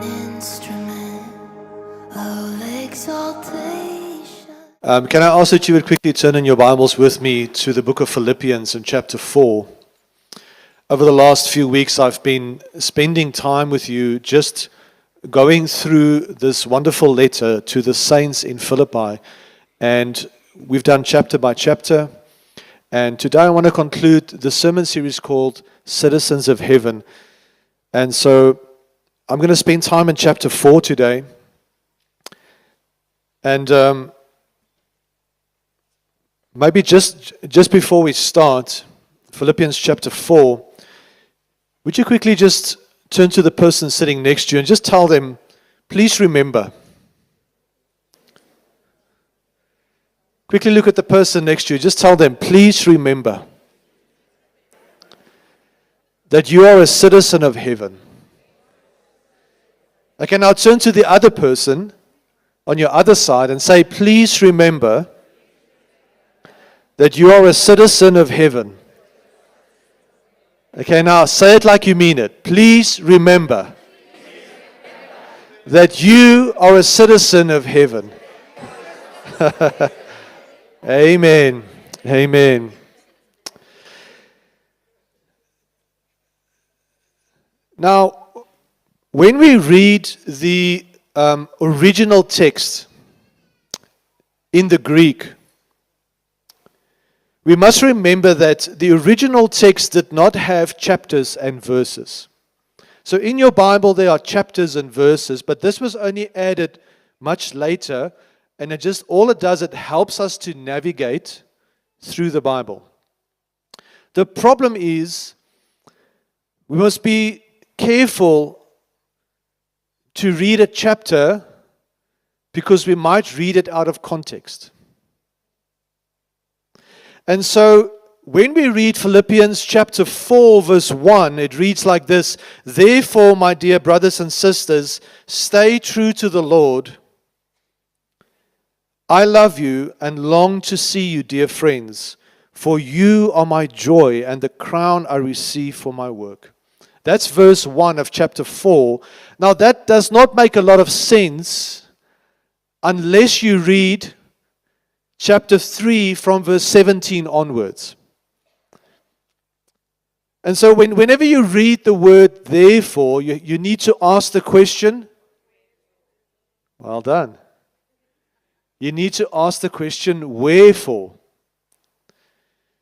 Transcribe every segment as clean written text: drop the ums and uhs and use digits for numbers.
instrument of exaltation. Can I ask that you would quickly turn in your Bibles with me to the book of Philippians in chapter 4. Over the last few weeks, I've been spending time with you just going through this wonderful letter to the saints in Philippi. And we've done chapter by chapter. And today I want to conclude the sermon series called Citizens of Heaven. And so I'm going to spend time in chapter 4 today. And maybe just before we start, Philippians chapter 4, would you quickly just turn to the person sitting next to you and just tell them, please remember. Quickly look at the person next to you. Just tell them, please remember that you are a citizen of heaven. Okay, now turn to the other person on your other side and say, please remember that you are a citizen of heaven. Okay, now say it like you mean it. Please remember that you are a citizen of heaven. Amen. Amen. Now, when we read the original text in the Greek, we must remember that the original text did not have chapters and verses. So in your Bible there are chapters and verses, but this was only added much later, and all it does, it helps us to navigate through the Bible. The problem is we must be careful to read a chapter because we might read it out of context. And so when we read Philippians chapter 4 verse 1, it reads like this: "Therefore, my dear brothers and sisters, stay true to the Lord. I love you and long to see you, dear friends, for you are my joy and the crown I receive for my work." That's verse 1 of chapter 4. Now that does not make a lot of sense unless you read chapter 3 from verse 17 onwards. And so whenever you read the word therefore, you need to ask the question, well done. You need to ask the question, wherefore?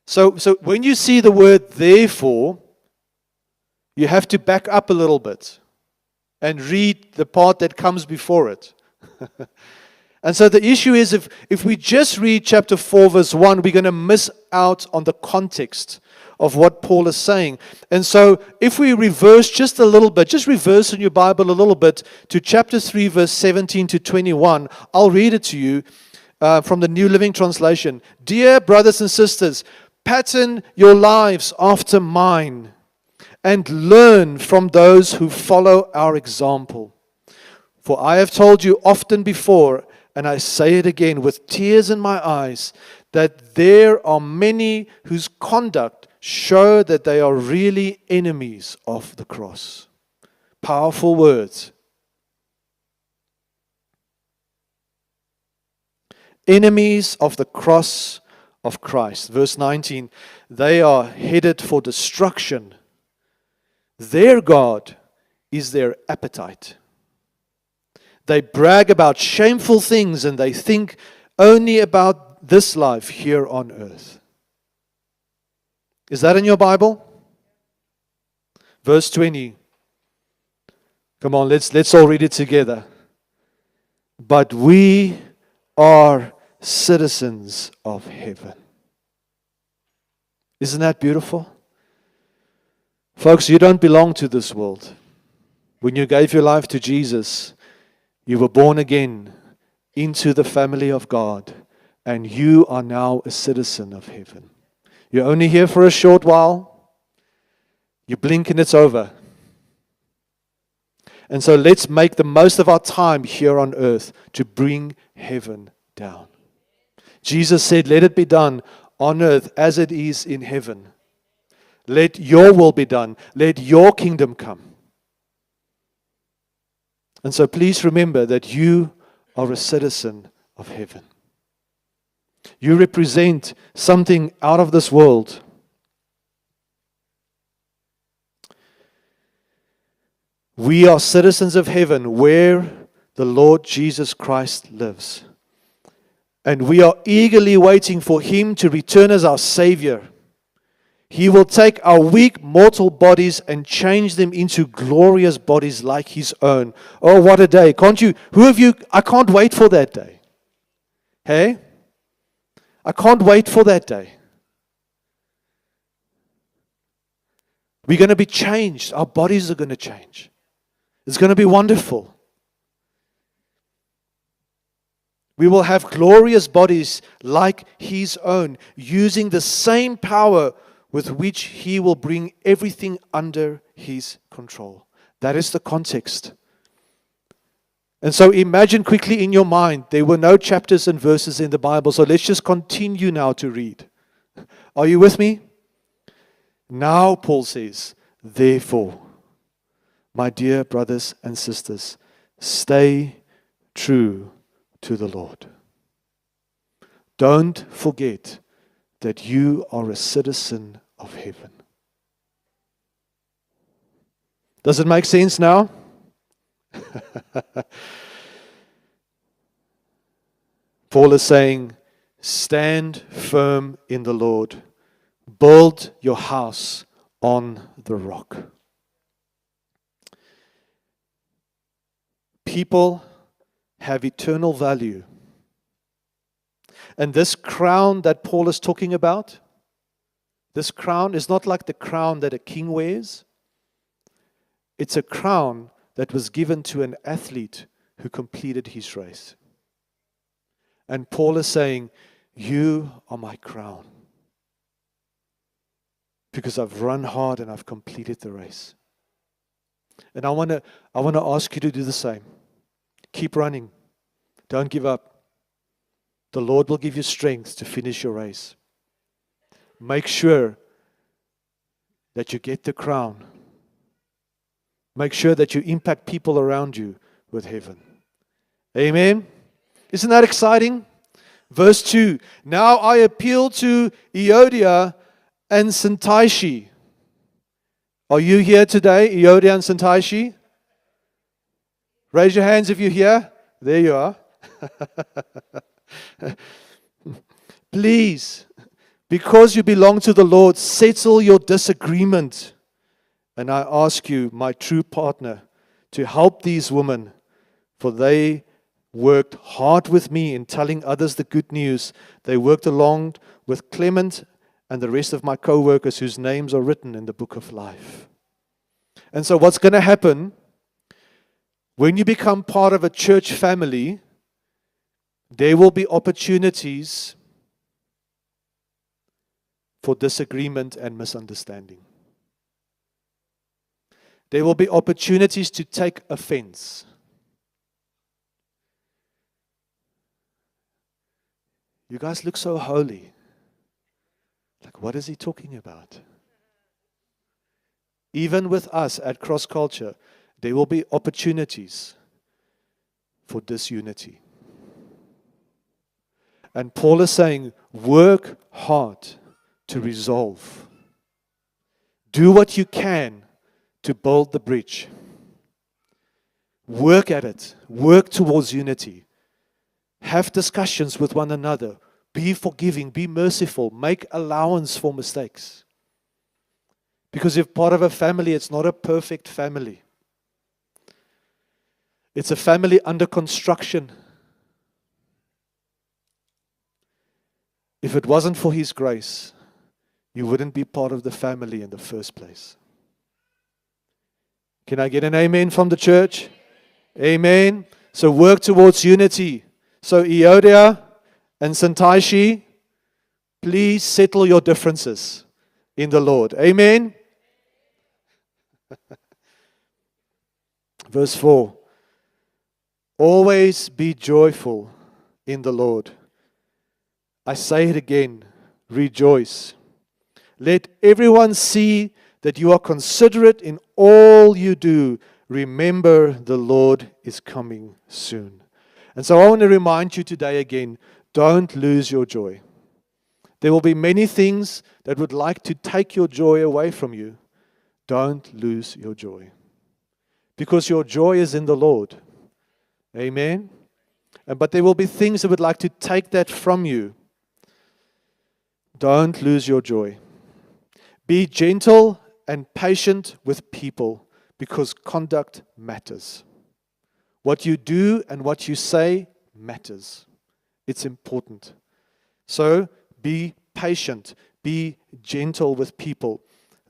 So when you see the word therefore, you have to back up a little bit and read the part that comes before it. And so the issue is if we just read chapter 4 verse 1, we're going to miss out on the context of what Paul is saying. And so if we reverse just a little bit, just reverse in your Bible a little bit to chapter 3 verse 17 to 21, I'll read it to you from the New Living Translation. "Dear brothers and sisters, pattern your lives after mine and learn from those who follow our example. For I have told you often before, and I say it again with tears in my eyes, that there are many whose conduct show that they are really enemies of the cross." Powerful words. Enemies of the cross of Christ. Verse 19, "They are headed for destruction. Their God is their appetite. They brag about shameful things and they think only about this life here on earth." Is that in your Bible? Verse 20. Come on, let's all read it together. "But we are citizens of heaven." Isn't that beautiful? Folks, you don't belong to this world. When you gave your life to Jesus, you were born again into the family of God, and you are now a citizen of heaven. You're only here for a short while. You blink and it's over. And so let's make the most of our time here on earth to bring heaven down. Jesus said, "Let it be done on earth as it is in heaven." Let your will be done. Let your kingdom come. And so please remember that you are a citizen of heaven. You represent something out of this world. We are citizens of heaven where the Lord Jesus Christ lives. And we are eagerly waiting for Him to return as our Savior. He will take our weak mortal bodies and change them into glorious bodies like His own. Oh, what a day. Can't you? Who of you? I can't wait for that day. Hey? I can't wait for that day. We're going to be changed. Our bodies are going to change. It's going to be wonderful. We will have glorious bodies like His own, using the same power with which He will bring everything under His control. That is the context. And so imagine quickly in your mind, there were no chapters and verses in the Bible, so let's just continue now to read. Are you with me? Now, Paul says, therefore, my dear brothers and sisters, stay true to the Lord. Don't forget that you are a citizen of heaven. Does it make sense now? Paul is saying, stand firm in the Lord. Build your house on the rock. People have eternal value. And this crown that Paul is talking about, this crown is not like the crown that a king wears. It's a crown that was given to an athlete who completed his race. And Paul is saying, you are my crown. Because I've run hard and I've completed the race. And I want to ask you to do the same. Keep running. Don't give up. The Lord will give you strength to finish your race. Make sure that you get the crown. Make sure that you impact people around you with heaven. Amen. Isn't that exciting? Verse 2. Now I appeal to Euodia and Syntyche. Are you here today, Euodia and Syntyche? Raise your hands if you're here. There you are. Please, because you belong to the Lord, settle your disagreement. And I ask you, my true partner, to help these women, for they worked hard with me in telling others the good news. They worked along with Clement and the rest of my co-workers whose names are written in the book of life. And so what's going to happen when you become part of a church family, there will be opportunities for disagreement and misunderstanding. There will be opportunities to take offense. You guys look so holy. Like, what is he talking about? Even with us at Cross Culture, there will be opportunities for disunity. And Paul is saying, work hard to resolve. Do what you can to build the bridge. Work at it. Work towards unity. Have discussions with one another. Be forgiving. Be merciful. Make allowance for mistakes. Because if part of a family, it's not a perfect family. It's a family under construction. If it wasn't for His grace, you wouldn't be part of the family in the first place. Can I get an amen from the church? Amen. So work towards unity. So Euodia and Syntyche, please settle your differences in the Lord. Amen. Verse 4. Always be joyful in the Lord. I say it again, rejoice. Let everyone see that you are considerate in all you do. remember the Lord is coming soon. And so I want to remind you today again, don't lose your joy. There will be many things that would like to take your joy away from you. Don't lose your joy. Because your joy is in the Lord. Amen? But there will be things that would like to take that from you. Don't lose your joy. Be gentle and patient with people because conduct matters. What you do and what you say matters. It's important. So be patient. Be gentle with people.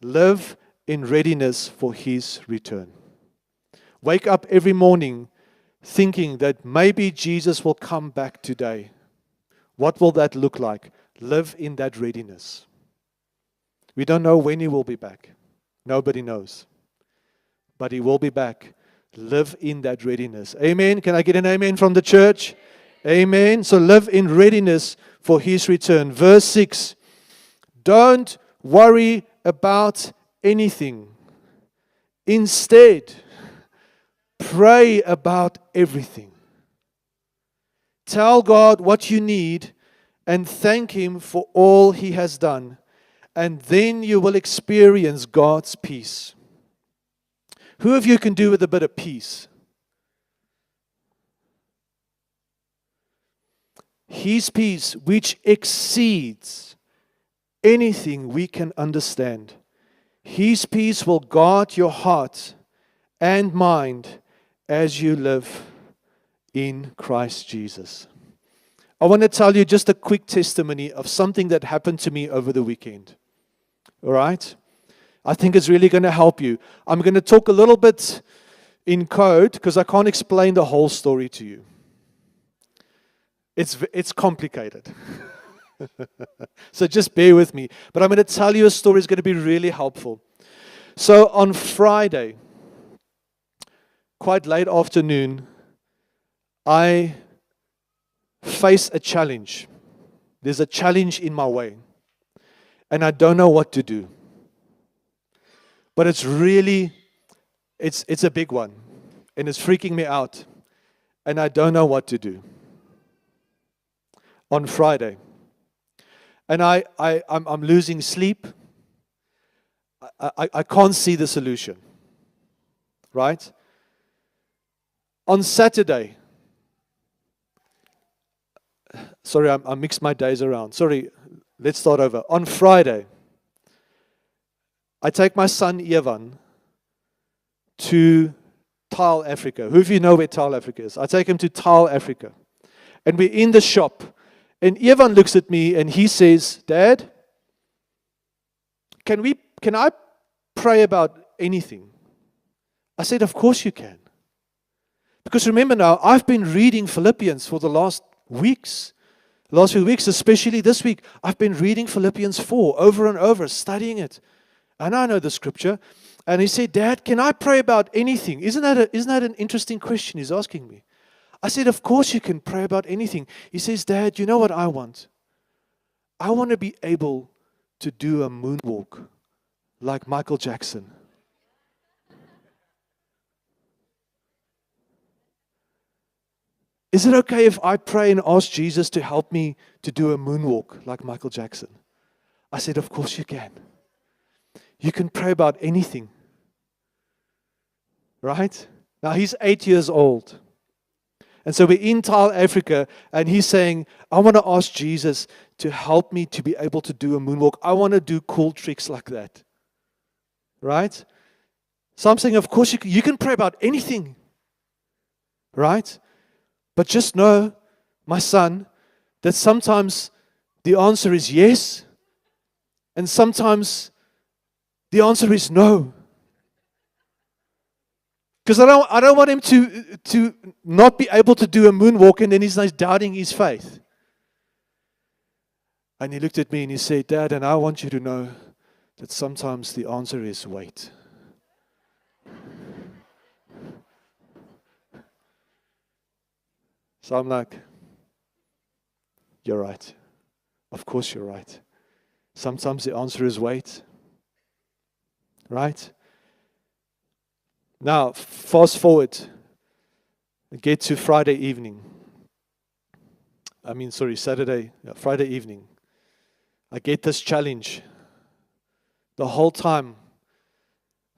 Live in readiness for His return. Wake up every morning thinking that maybe Jesus will come back today. What will that look like? Live in that readiness. We don't know when He will be back. Nobody knows. But He will be back. Live in that readiness. Amen. Can I get an amen from the church? Amen. So live in readiness for His return. Verse 6. Don't worry about anything. Instead, pray about everything. Tell God what you need and thank Him for all He has done. And then you will experience God's peace. Who of you can do with a bit of peace? His peace, which exceeds anything we can understand. His peace will guard your heart and mind as you live in Christ Jesus. I want to tell you just a quick testimony of something that happened to me over the weekend. All right? I think it's really going to help you. I'm going to talk a little bit in code because I can't explain the whole story to you. It's complicated. So just bear with me. But I'm going to tell you a story that's going to be really helpful. So on Friday, quite late afternoon, I face a challenge. There's a challenge in my way. And I don't know what to do. But it's a big one. And it's freaking me out. And I don't know what to do. On Friday. And I'm losing sleep. I can't see the solution. Right? On Saturday. Sorry, I mixed my days around. Sorry, let's start over. On Friday, I take my son Evan to Tile Africa. Who of you know where Tile Africa is? I take him to Tile Africa. And we're in the shop. And Evan looks at me and he says, Dad, can I pray about anything? I said, of course you can. Because remember now, I've been reading Philippians for the last few weeks, especially this week. I've been reading Philippians 4 over and over, studying it. And I know the scripture. And he said, Dad, can I pray about anything? Isn't that an interesting question he's asking me? I said, of course you can pray about anything. He says, Dad, you know what I want? I want to be able to do a moonwalk like Michael Jackson. Is it okay if I pray and ask Jesus to help me to do a moonwalk like Michael Jackson? I said, of course you can. You can pray about anything. Right? Now he's 8 years old. And so we're in Tile Africa and he's saying, I want to ask Jesus to help me to be able to do a moonwalk. I want to do cool tricks like that. Right? So I'm saying, of course you can pray about anything. Right? But just know, my son, that sometimes the answer is yes, and sometimes the answer is no. Because I don't want him to not be able to do a moonwalk and then he's doubting his faith. And he looked at me and he said, Dad, and I want you to know that sometimes the answer is wait. So I'm like, you're right. Of course you're right. Sometimes the answer is wait. Right? Now, fast forward. Get to Friday evening. Friday evening. I get this challenge. The whole time,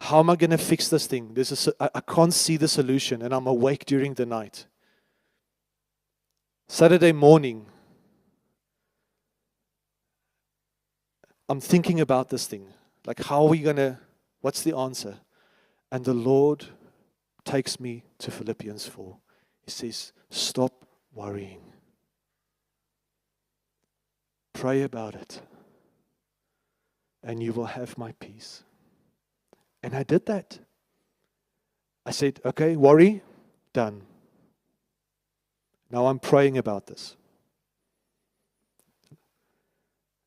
how am I going to fix this thing? I can't see the solution, and I'm awake during the night. Saturday morning, I'm thinking about this thing. Like, what's the answer? And the Lord takes me to Philippians 4. He says, stop worrying. Pray about it. And you will have my peace. And I did that. I said, okay, worry, done. Now I'm praying about this.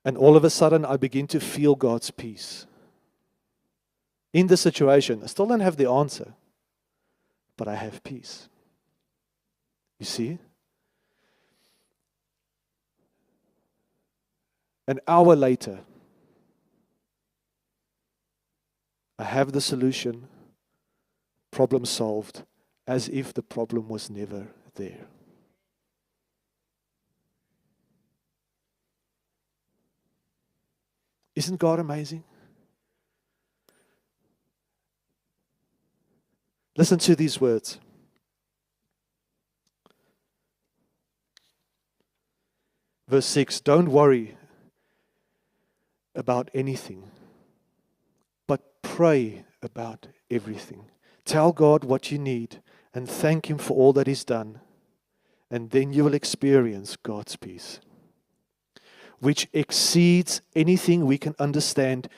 And all of a sudden, I begin to feel God's peace. In the situation, I still don't have the answer, but I have peace. You see? An hour later, I have the solution, problem solved, as if the problem was never there. Isn't God amazing? Listen to these words. Verse 6, don't worry about anything, but pray about everything. Tell God what you need and thank Him for all that He's done. And then you will experience God's peace, which exceeds anything we can understand.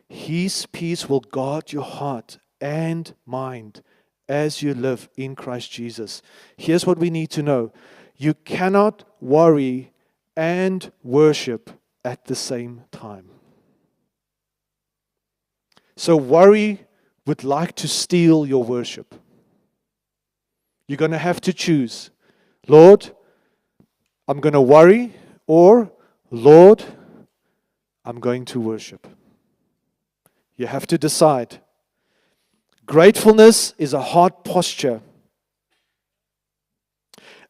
His peace will guard your heart and mind as you live in Christ Jesus. Here's what we need to know. You cannot worry and worship at the same time. So worry would like to steal your worship. You're going to have to choose. Lord, I'm going to worry, or Lord, I'm going to worship. You have to decide. Gratefulness is a heart posture.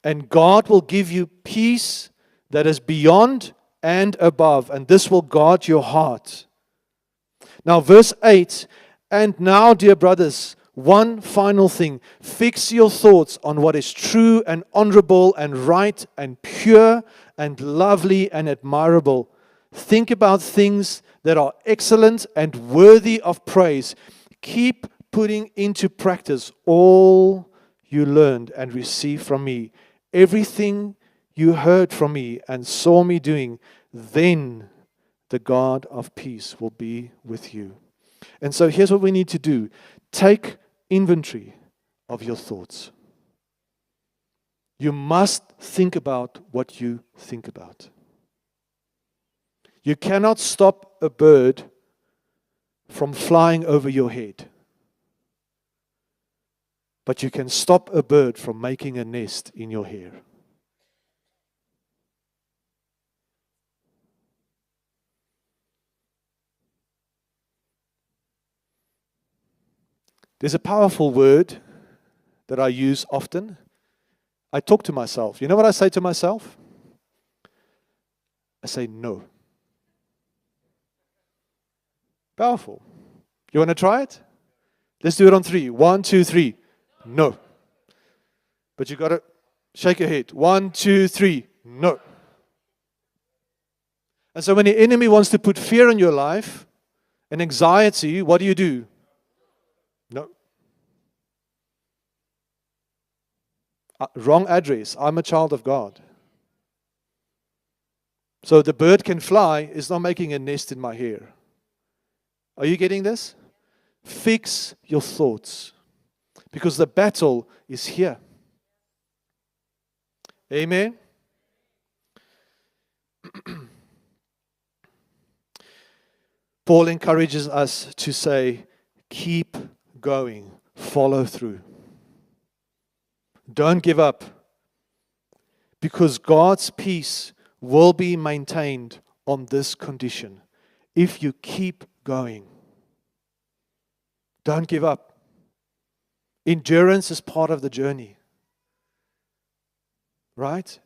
And God will give you peace that is beyond and above. And this will guard your heart. Now, verse 8. And now, dear brothers, one final thing. Fix your thoughts on what is true and honorable and right and pure and lovely and admirable. Think about things that are excellent and worthy of praise. Keep putting into practice all you learned and received from me. Everything you heard from me and saw me doing, then the God of peace will be with you. And so here's what we need to do. Take inventory of your thoughts. You must think about what you think about. You cannot stop a bird from flying over your head. But you can stop a bird from making a nest in your hair. There's a powerful word that I use often. I talk to myself. You know what I say to myself? I say no. Powerful. You want to try it? Let's do it on 3. 1, 2, 3. No. But you got to shake your head. 1, 2, 3. No. And so when the enemy wants to put fear in your life and anxiety, what do? No. Wrong address. I'm a child of God. So the bird can fly, is not making a nest in my hair. Are you getting this? Fix your thoughts. Because the battle is here. Amen? Paul encourages us to say, keep going, follow through. Don't give up. Because God's peace will be maintained on this condition. If you keep going. Don't give up. Endurance is part of the journey. Right?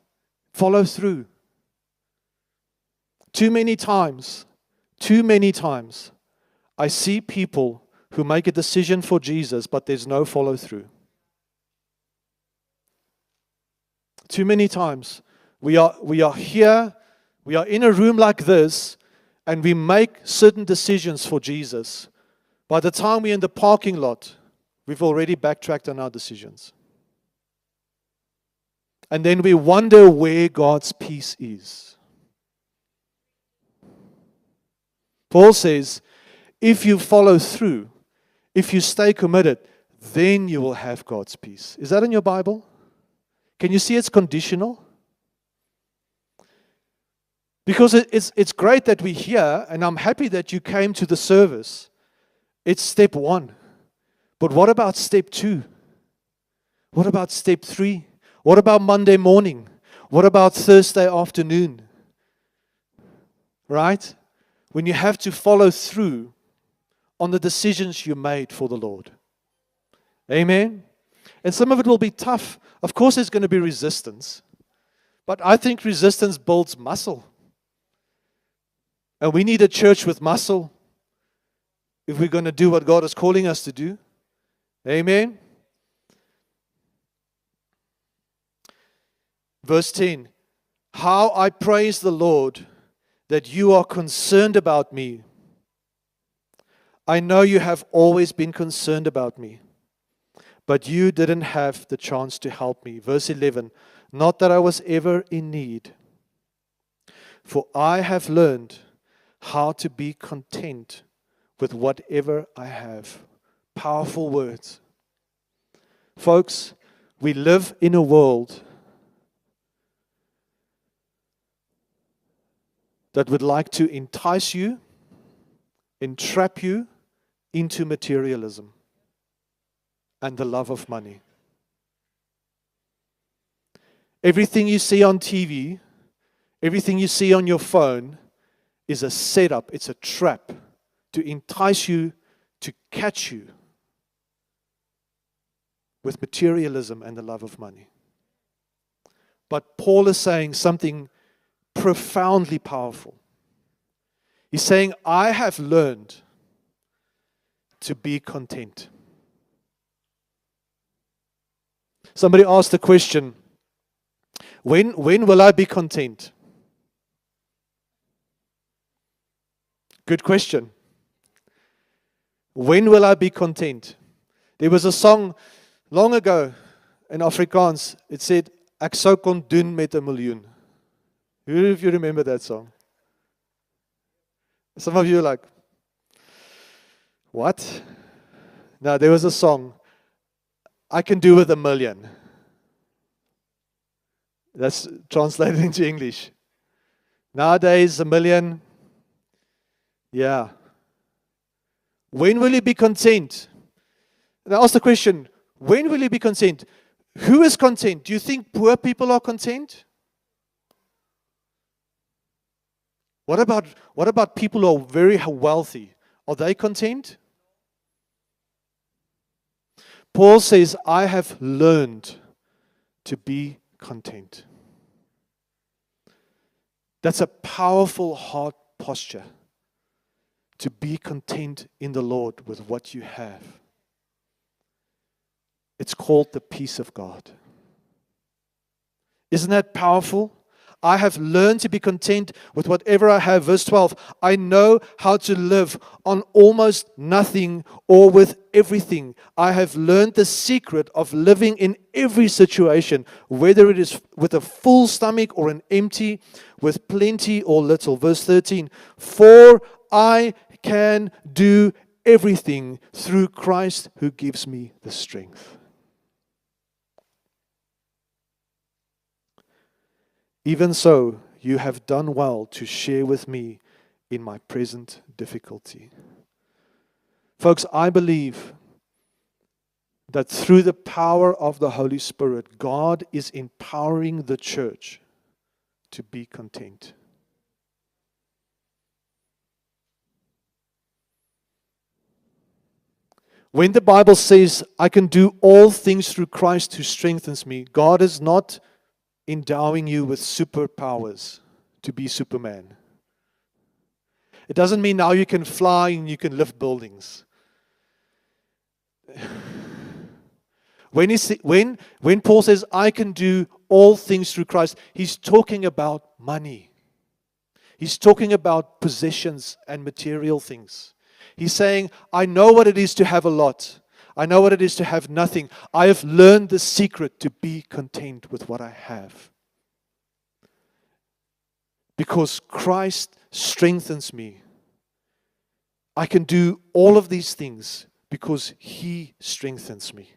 Follow through. Too many times, I see people who make a decision for Jesus, but there's no follow through. Too many times, we are here, we are in a room like this, and we make certain decisions for Jesus. By the time we're in the parking lot, we've already backtracked on our decisions. And then we wonder where God's peace is. Paul says, if you follow through, if you stay committed, then you will have God's peace. Is that in your Bible? Can you see it's conditional? Because it's great that we're here, and I'm happy that you came to the service. It's step 1. But what about step 2? What about step 3? What about Monday morning? What about Thursday afternoon? Right? When you have to follow through on the decisions you made for the Lord. Amen? And some of it will be tough. Of course, there's going to be resistance. But I think resistance builds muscle. And we need a church with muscle if we're going to do what God is calling us to do. Amen? Verse 10. How I praise the Lord that you are concerned about me. I know you have always been concerned about me, but you didn't have the chance to help me. Verse 11. Not that I was ever in need, for I have learned how to be content with whatever I have. Powerful words. Folks, we live in a world that would like to entice you, entrap you into materialism and the love of money. Everything you see on TV, everything you see on your phone is a setup, it's a trap to entice you, to catch you with materialism and the love of money. But Paul is saying something profoundly powerful. He's saying, I have learned to be content. Somebody asked the question, when will I be content? Good question. When will I be content? There was a song long ago in Afrikaans. It said, Ek sou kon doen met 'n miljoen. Who of you remember that song? Some of you are like, what? Now, there was a song, I can do with 1 million. That's translated into English. Nowadays, 1 million, yeah. When will you be content? And I ask the question, when will you be content? Who is content? Do you think poor people are content? What about people who are very wealthy? Are they content? Paul says, I have learned to be content. That's a powerful heart posture. To be content in the Lord with what you have. It's called the peace of God. Isn't that powerful? I have learned to be content with whatever I have. Verse 12, I know how to live on almost nothing or with everything. I have learned the secret of living in every situation, whether it is with a full stomach or an empty, with plenty or little. Verse 13, for I can do everything through Christ who gives me the strength. Even so, you have done well to share with me in my present difficulty. Folks, I believe that through the power of the Holy Spirit, God is empowering the church to be content. When the Bible says, I can do all things through Christ who strengthens me, God is not endowing you with superpowers to be Superman. It doesn't mean now you can fly and you can lift buildings. When Paul says, I can do all things through Christ, he's talking about money. He's talking about possessions and material things. He's saying, I know what it is to have a lot. I know what it is to have nothing. I have learned the secret to be content with what I have. Because Christ strengthens me. I can do all of these things because He strengthens me.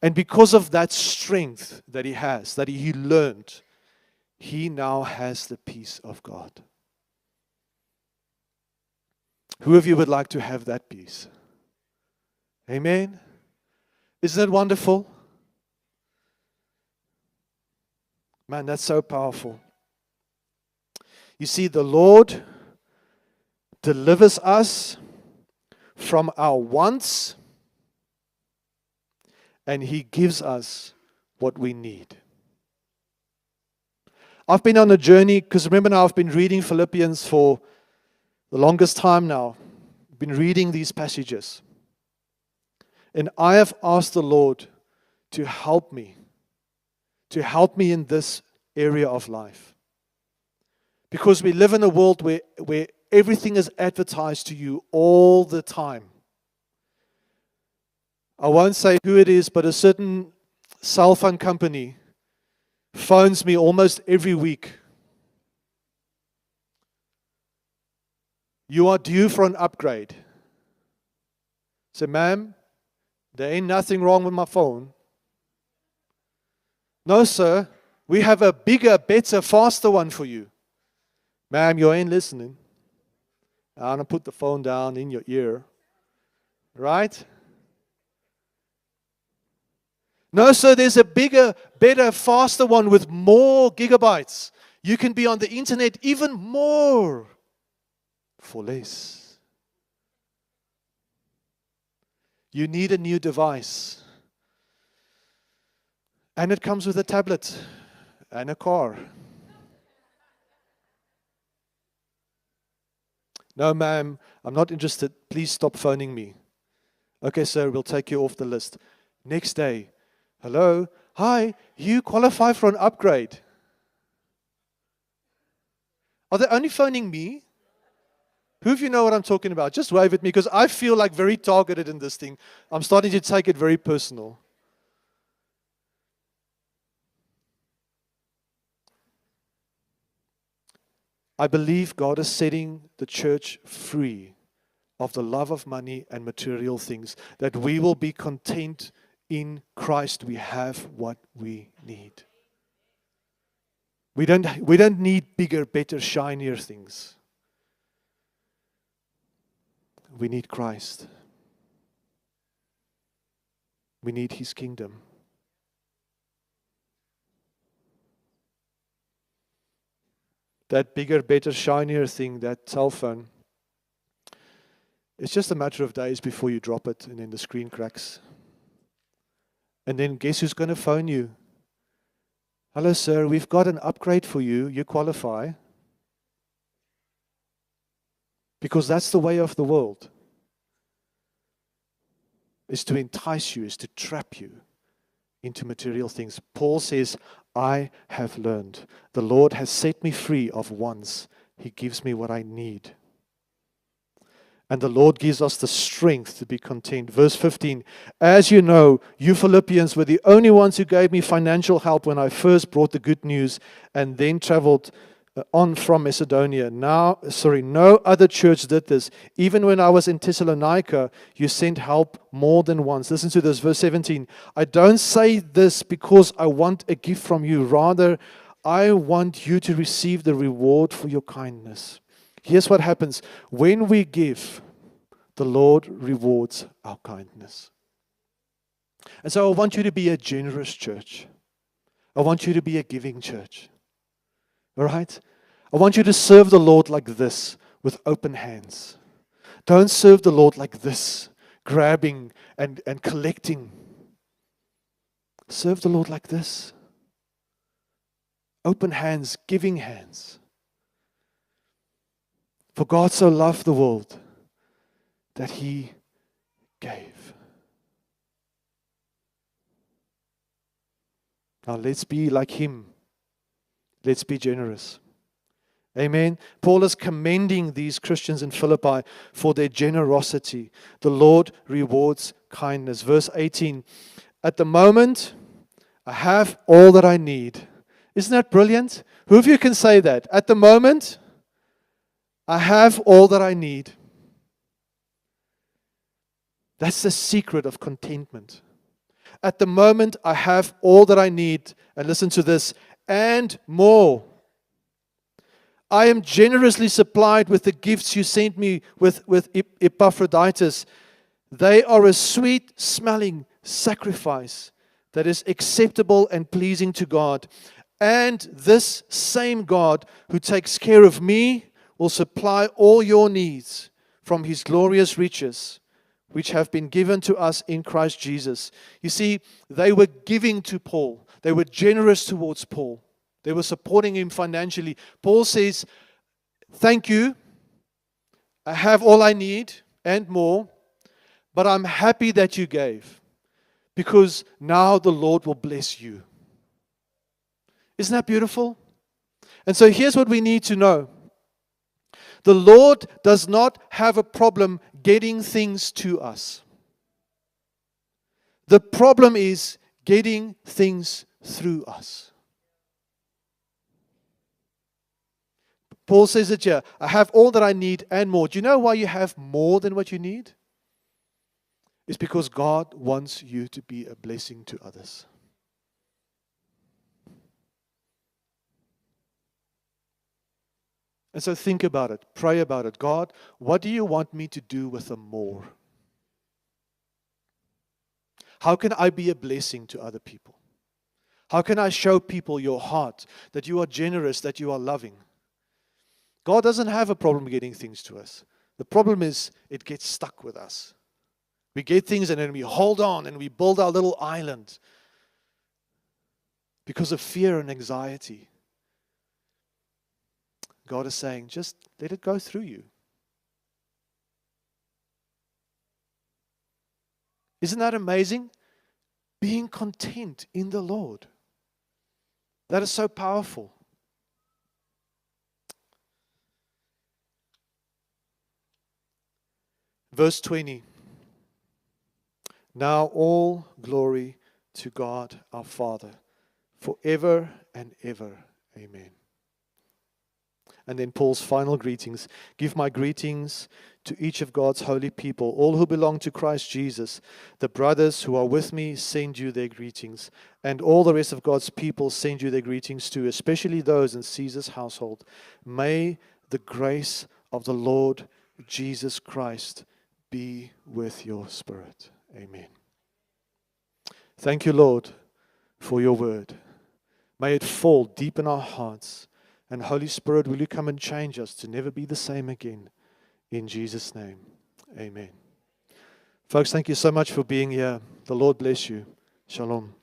And because of that strength that He has, that He learned, He now has the peace of God. Who of you would like to have that peace? Amen? Isn't it wonderful? Man, that's so powerful. You see, the Lord delivers us from our wants, and He gives us what we need. I've been on a journey, because remember now I've been reading Philippians for the longest time now. I've been reading these passages. And I have asked the Lord to help me in this area of life. Because we live in a world where everything is advertised to you all the time. I won't say who it is, but a certain cell phone company phones me almost every week. You are due for an upgrade. Say, ma'am, there ain't nothing wrong with my phone. No, sir, we have a bigger, better, faster one for you. Ma'am, you ain't listening. I'm going to put the phone down in your ear. Right? No, sir, there's a bigger, better, faster one with more gigabytes. You can be on the internet even more for less. You need a new device. And it comes with a tablet and a car. No, ma'am, I'm not interested. Please stop phoning me. Okay, sir, we'll take you off the list. Next day, hello, hi, you qualify for an upgrade. Are they only phoning me? Who of you know what I'm talking about? Just wave at me, because I feel like very targeted in this thing. I'm starting to take it very personal. I believe God is setting the church free of the love of money and material things, that we will be content in Christ. We have what we need. We don't need bigger, better, shinier things. We need Christ. We need His kingdom. That bigger, better, shinier thing, that cell phone, it's just a matter of days before you drop it and then the screen cracks. And then guess who's going to phone you? Hello, sir, we've got an upgrade for you. You qualify. Because that's the way of the world. Is to entice you, is to trap you into material things. Paul says, I have learned. The Lord has set me free of wants. He gives me what I need. And the Lord gives us the strength to be content. Verse 15, as you know, you Philippians were the only ones who gave me financial help when I first brought the good news and then traveled on from Macedonia. No other church did this. Even when I was in Thessalonica, you sent help more than once. Listen to this, verse 17. I don't say this because I want a gift from you. Rather, I want you to receive the reward for your kindness. Here's what happens. When we give, the Lord rewards our kindness. And so I want you to be a generous church. I want you to be a giving church. All right? I want you to serve the Lord like this, with open hands. Don't serve the Lord like this, grabbing and collecting. Serve the Lord like this. Open hands, giving hands. For God so loved the world that He gave. Now let's be like Him. Let's be generous. Amen. Paul is commending these Christians in Philippi for their generosity. The Lord rewards kindness. Verse 18. At the moment, I have all that I need. Isn't that brilliant? Who of you can say that? At the moment, I have all that I need. That's the secret of contentment. At the moment, I have all that I need. And listen to this, and more. I am generously supplied with the gifts you sent me with Epaphroditus. They are a sweet-smelling sacrifice that is acceptable and pleasing to God. And this same God who takes care of me will supply all your needs from His glorious riches, which have been given to us in Christ Jesus. You see, they were giving to Paul. They were generous towards Paul. They were supporting him financially. Paul says, thank you. I have all I need and more, but I'm happy that you gave, because now the Lord will bless you. Isn't that beautiful? And so here's what we need to know. The Lord does not have a problem getting things to us. The problem is getting things through us. Paul says it here, I have all that I need and more. Do you know why you have more than what you need? It's because God wants you to be a blessing to others. And so think about it, pray about it. God, what do you want me to do with the more? How can I be a blessing to other people? How can I show people your heart, that you are generous, that you are loving? God doesn't have a problem getting things to us. The problem is it gets stuck with us. We get things and then we hold on and we build our little island because of fear and anxiety. God is saying, just let it go through you. Isn't that amazing? Being content in the Lord. That is so powerful. Verse 20. Now all glory to God our Father, forever and ever. Amen. And then Paul's final greetings. Give my greetings to each of God's holy people, all who belong to Christ Jesus. The brothers who are with me send you their greetings. And all the rest of God's people send you their greetings too, especially those in Caesar's household. May the grace of the Lord Jesus Christ be with your spirit. Amen. Thank you, Lord, for your word. May it fall deep in our hearts. And Holy Spirit, will you come and change us to never be the same again? In Jesus' name, amen. Folks, thank you so much for being here. The Lord bless you. Shalom.